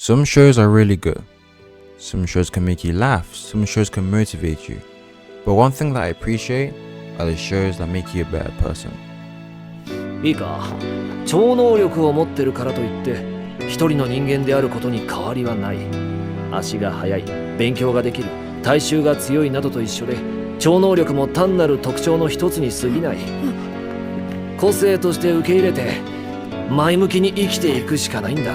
Some shows are really good. Some shows can make you laugh. Some shows can motivate you. But one thing that I appreciate are the shows that make you a better person. いいか、超能力を持ってるからといって一人の人間であることに変わりはない。足が速い、勉強ができる、体臭が強いなどと一緒で、超能力も単なる特徴の一つに過ぎない。個性として受け入れて前向きに生きていくしかないんだ。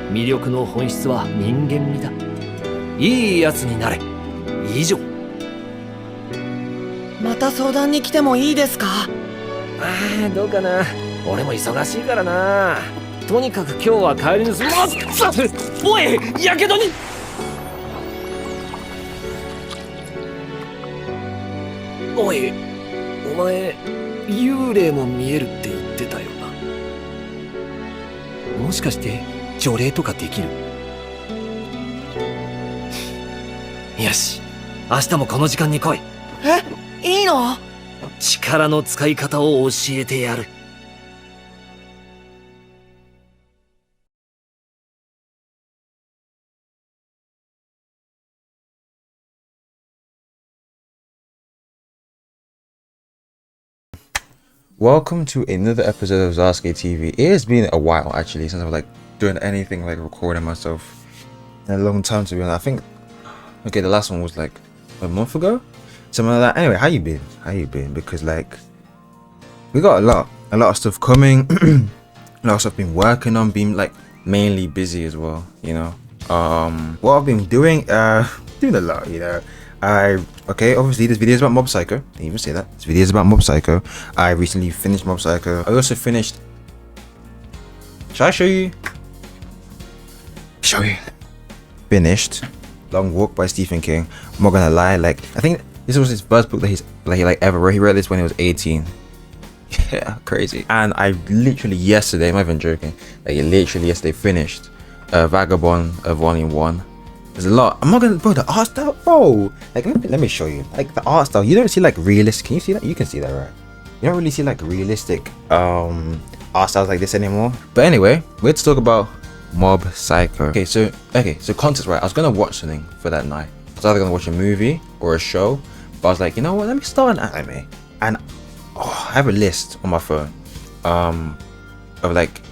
魅力の本質は人間味だ。いいやつになれ。以上。また相談に来てもいいですか？どうかな。俺も忙しいからな。とにかく今日は帰りにする。おい、やけどに。おい、お前幽霊も見えるって言ってたよな。もしかして除霊とかできる？よし、明日もこの時間に来い。いいの？力の使い方を教えてやる。Welcome to another episode of Zaskaii TV. It has been a while actually since I've like doing anything like recording myself in a long time, to be honest. I think the last one was like a month ago, something like that. Anyway, how you been? Because like we got a lot of stuff coming, a lot of stuff been working on, being like mainly busy as well, you know. What I've been doing, doing a lot, you know. Obviously this video is about Mob Pyscho. Didn't even say that. This video is about Mob Pyscho. I recently finished Mob Pyscho. I also finished. Shall I show you? Finished Long Walk by Stephen King. I'm not gonna lie, like I think this was his first book that he ever wrote. He wrote this when he was 18. Yeah, crazy. And I literally yesterday, I'm not even joking, like literally yesterday finished Vagabond Volume 1. There's a lot. I'm not gonna, bro, the art style, bro. Like, let me show you. Like, the art style, you don't see like realistic. Can you see that? You can see that, right? You don't really see like realistic art styles like this anymore. But anyway, let's talk about Mob Pyscho. Okay, so context, right? I was gonna watch something for that night. I was either gonna watch a movie or a show, but I was like, you know what? Let me start an anime. And I have a list on my phone of like,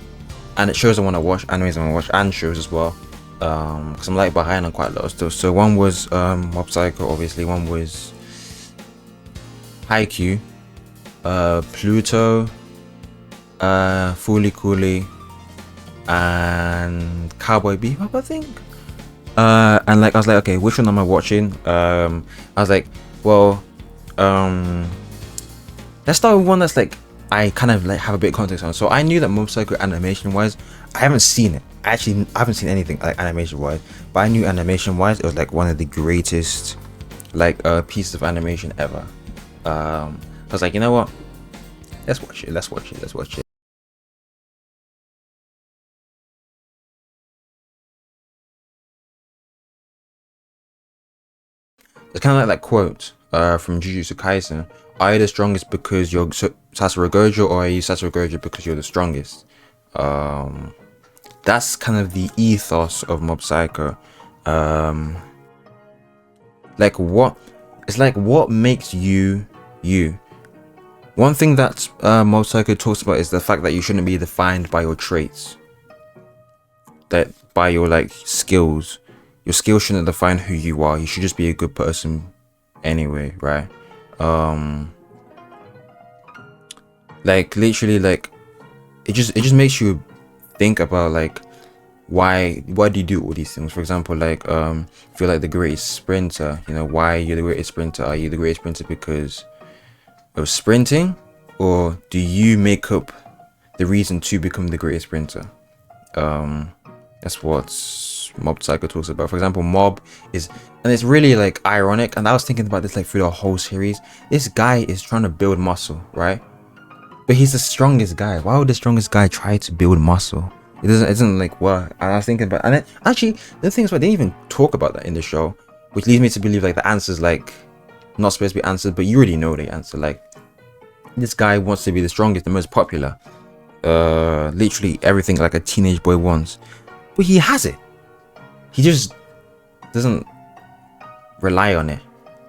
and it shows I want to watch, animes I want to watch, and shows as well. Because I'm like behind on quite a lot of stuff. So one was Mob Pyscho, obviously. One was Haikyuu, Pluto, Fooly Cooly, and Cowboy Bebop, I think. And like I was like, okay, which one am I watching? I was like, well, let's start with one that's like I kind of like have a bit of context on. So I knew that Mob Pyscho animation wise, I haven't seen it. Actually, I haven't seen anything like animation wise, but I knew animation wise it was like one of the greatest like pieces of animation ever. I was like, you know what, let's watch it. It's kind of like that quote from Jujutsu Kaisen: are you the strongest because you're Satoru Gojo, or are you Satoru Gojo because you're the strongest? That's kind of the ethos of Mob Pyscho. What makes you you. One thing that Mob Pyscho talks about is the fact that you shouldn't be defined by your traits, that by your like skills. Your skills shouldn't define who you are. You should just be a good person anyway, right? Like literally, like it just makes you think about like why do you do all these things. For example, like if you're like the greatest sprinter, you know, why you're the greatest sprinter. Are you the greatest sprinter because of sprinting, or do you make up the reason to become the greatest sprinter? That's what Mob Pyscho talks about. For example, Mob is, and it's really like ironic, and I was thinking about this like through the whole series. This guy is trying to build muscle, right? But he's the strongest guy. Why would the strongest guy try to build muscle? It isn't like what. And I was thinking about, and then, actually the thing is, they didn't even talk about that in the show, which leads me to believe like the answer's like not supposed to be answered, but you already know the answer. Like, this guy wants to be the strongest, the most popular, literally everything like a teenage boy wants, but he has it. he just doesn't rely on it,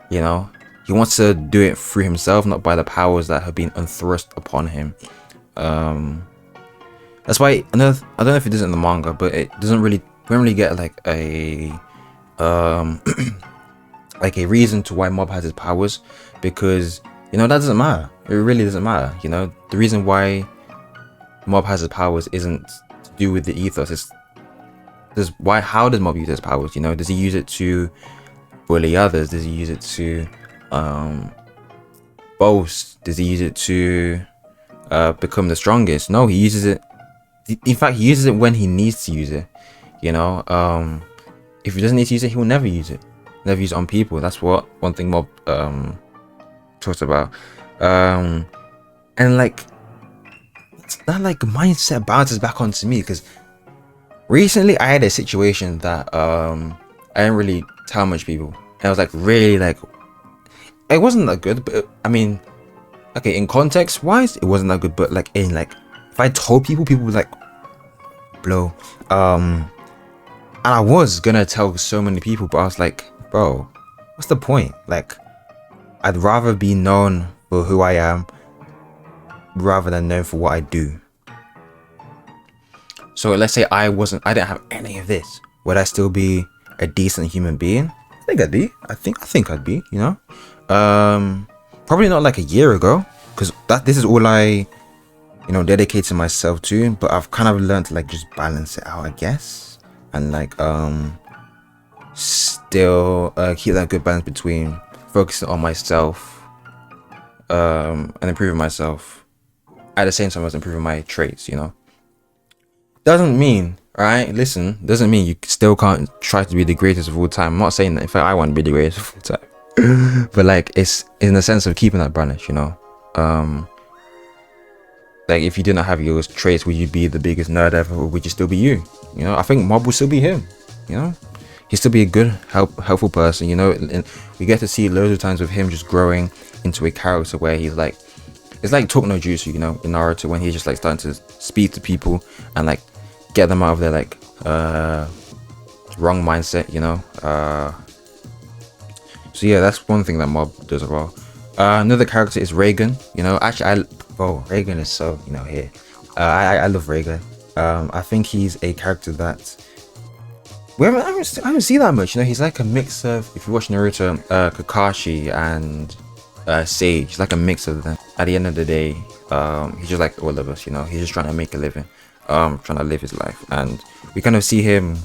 you know. He wants to do it through himself, not by the powers that have been unthrust upon him. That's why I don't know if it does in the manga, but it doesn't really, we don't really get like a like a reason to why Mob has his powers, because you know that doesn't matter. It really doesn't matter. You know, the reason why Mob has his powers isn't to do with the ethos. It's why. How does Mob use his powers? You know, does he use it to bully others? Does he use it to boast? Does he use it to become the strongest? No, he uses it. In fact, he uses it when he needs to use it. You know, if he doesn't need to use it, he will never use it. Never use it on people. That's what one thing Mob talks about. And like that like mindset bounces back onto me, because recently I had a situation that I didn't really tell much people, and I was like really like, it wasn't that good, but I mean, okay, in context wise it wasn't that good, but like in like if I told people, people would like blow. And I was gonna tell so many people, but I was like, bro, what's the point? Like, I'd rather be known for who I am rather than known for what I do. So let's say I didn't have any of this, would I still be a decent human being? I think I'd be. I think I'd be, you know. Probably not like a year ago, because this is all I, you know, dedicated myself to, but I've kind of learned to like just balance it out, I guess, and like still keep that good balance between focusing on myself and improving myself at the same time as improving my traits, you know. Doesn't mean, right, listen, doesn't mean you still can't try to be the greatest of all time. I'm not saying that. In fact, I want to be the greatest of all time. But like, it's in the sense of keeping that balance, you know. Like, if you did not have your traits, would you be the biggest nerd ever, or would you still be you? You know, I think Mob will still be him, you know. He'd still be a good, helpful person, you know. And we get to see loads of times with him just growing into a character where he's like, it's like Talk No Jutsu, you know, in Naruto, when he's just like starting to speak to people and like get them out of their like wrong mindset, you know. So yeah, that's one thing that Mob does as well. Another character is Reagan, you know. Actually, Reagan is so, you know, here. I love Reagan. I think he's a character that I haven't seen that much, you know. He's like a mix of, if you watch Naruto, Kakashi and Sage. It's like a mix of them. At the end of the day, he's just like all of us, you know. He's just trying to make a living, trying to live his life, and we kind of see him.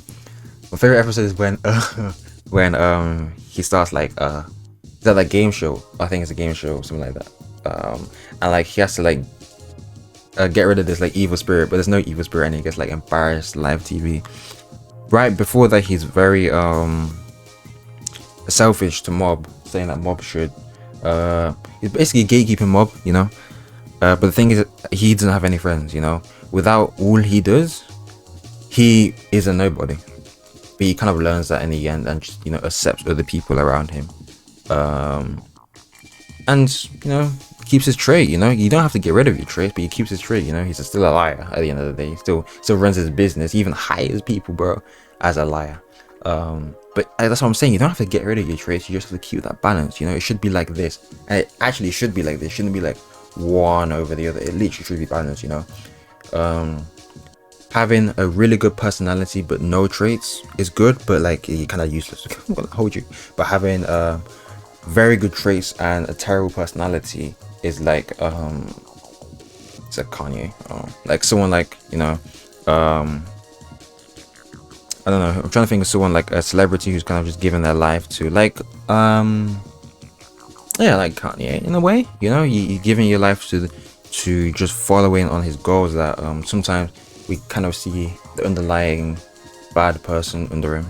My favorite episode is when he starts like is that like game show? I think it's a game show or something like that. And like he has to like get rid of this like evil spirit, but there's no evil spirit, and he gets like embarrassed live TV. Right before that, he's very selfish to Mob, saying that Mob should he's basically gatekeeping Mob, you know. But the thing is, he doesn't have any friends, you know. Without all he does, he is a nobody. But he kind of learns that in the end, and just, you know, accepts other people around him, and you know, keeps his trait. You know, you don't have to get rid of your trait, but he keeps his trait. You know, he's still a liar at the end of the day. He still runs his business. He even hires people, bro, as a liar. But that's what I'm saying. You don't have to get rid of your traits. You just have to keep that balance. You know, it should be like this, and it actually should be like this. It shouldn't be like one over the other. It literally should be balanced. You know, having a really good personality but no traits is good, but like you're kind of useless. I'm gonna hold you. But having very good traits and a terrible personality is like it's like Kanye, like someone like, you know, I don't know, I'm trying to think of someone like a celebrity who's kind of just given their life to like yeah, like Kanye in a way, you know. You're giving your life to just following on his goals that sometimes we kind of see the underlying bad person under him.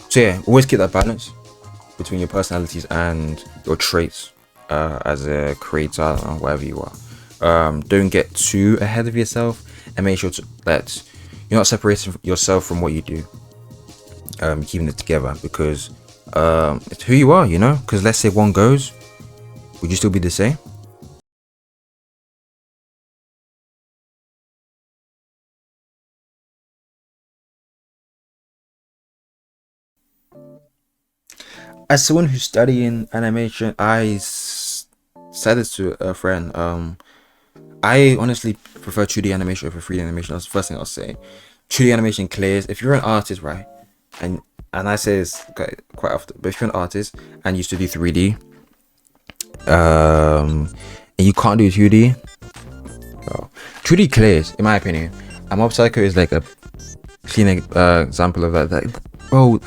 So yeah, always keep that balance between your personalities and your traits as a creator, I don't know, whatever you are. Don't get too ahead of yourself, and make sure that you're not separating yourself from what you do. Keeping it together, because it's who you are, you know. Because let's say one goes, would you still be the same? as someone who's studying animation, said this to a friend. I honestly prefer 2D animation over 3D animation. That's the first thing I'll say. 2D animation clears. If you're an artist, right, and I say this quite often, but if you're an artist and used to do 3D, and you can't do 2D, well, 2D clears, in my opinion. And Mob Pyscho is like a clean example of that. Like, bro,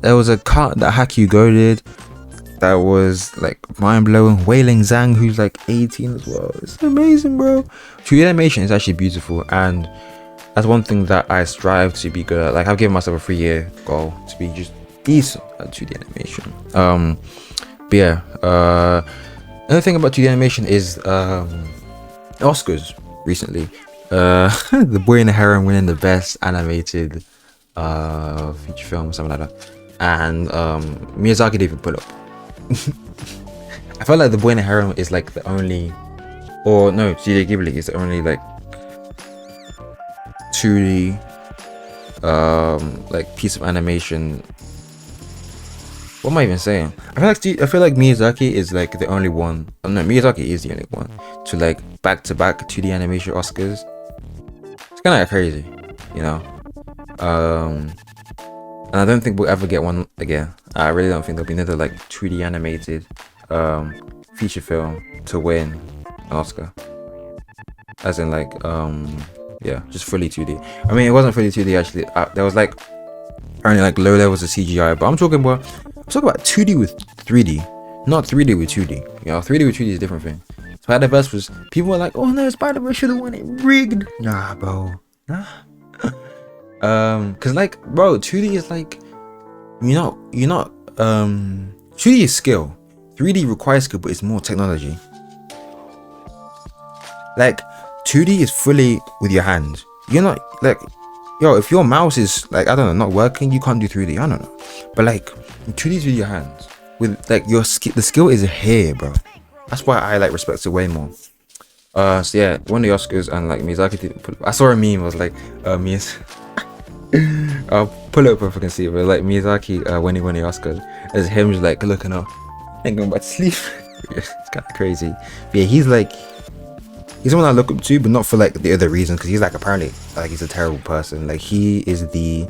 there was a cut that Hakugo did that was like mind blowing. Wailing Zhang, who's like 18 as well. It's amazing, bro. 2D animation is actually beautiful, and that's one thing that I strive to be good at. Like, I've given myself a 3-year goal to be just decent at 2D animation. But yeah, another thing about 2D animation is Oscars recently. The Boy and the Heron winning the best animated feature film or something like that, and Miyazaki didn't even pull up. I felt like The Boy and the Heron is like the only, or no, Studio Ghibli is the only like 2D like piece of animation. What am I even saying? I feel like Miyazaki is like the only one. No, Miyazaki is the only one to like back-to-back 2D animation Oscars. It's kind of like crazy, you know. And I don't think we'll ever get one again. I really don't think there'll be another like 2D animated feature film to win an Oscar. As in like yeah, just fully 2D. I mean, it wasn't fully 2D actually. There was like only like low levels of CGI, but I'm talking about 2D with 3D, not 3D with 2D. You know, 3D with 2D is a different thing. Spider-Verse was, people were like, oh no, Spider-Verse should have won it, rigged. Nah, bro, nah. Cause like, bro, 2D is like, you're not 2D is skill, 3D requires skill, but it's more technology. Like 2D is fully with your hands. You're not like, yo, if your mouse is like, I don't know, not working, you can't do 3D. I don't know, but like 2D is with your hands. With like your the skill is here, bro. That's why I like respect it way more. So yeah, won the Oscars, and like Miyazaki didn't put. I saw a meme. It was like I'll pull it up if I can see it. But like Miyazaki when he won the Oscars, as him just like looking up and going back to sleep. It's kind of crazy. But yeah, he's someone I look up to, but not for like the other reasons, because he's like apparently like he's a terrible person. Like he is the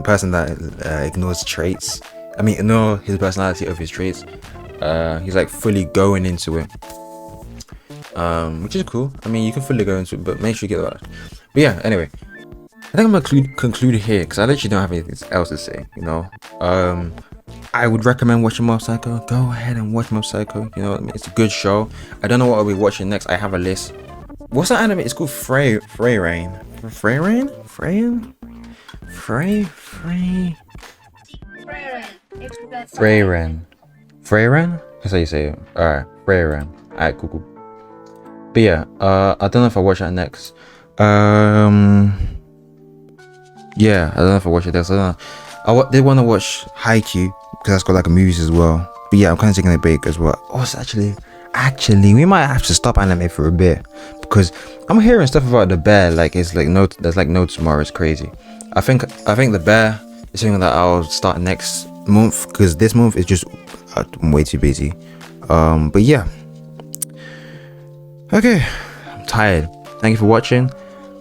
person that ignores traits. I mean, ignore his personality of his traits. He's like fully going into it, which is cool. I mean, you can fully go into it, but make sure you get that. But yeah, anyway, I think I'm gonna conclude here because I literally don't have anything else to say. You know, I would recommend watching Mob Pyscho. Go ahead and watch Mob Pyscho. You know what I mean? It's a good show. I don't know what I'll be watching next. I have a list. What's that anime? It's called Freyrain. Freyrain? That's how you say it. Alright, Freyrain. Alright, cool. But yeah, I don't know if I watch that next. Yeah, I don't know if I watch it next. I did want to watch Haikyuu because that's got like movies as well. But yeah, I'm kind of taking a break as well. Oh, it's actually, we might have to stop anime for a bit because I'm hearing stuff about the bear. Like it's like there's like no tomorrow. It's crazy. I think the bear is something that I'll start next month because this month is just I'm way too busy. But yeah, okay, I'm tired. Thank you for watching.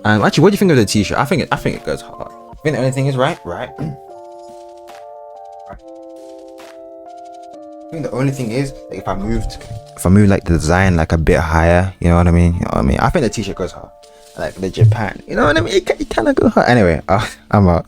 And actually, what do you think of the t-shirt? I think it goes hard. I think the only thing is right. I think the only thing is like, if I move like the design like a bit higher, you know what I mean? I think the t-shirt goes hard. Like the Japan, you know what I mean? It kind of go hard. Anyway, I'm out.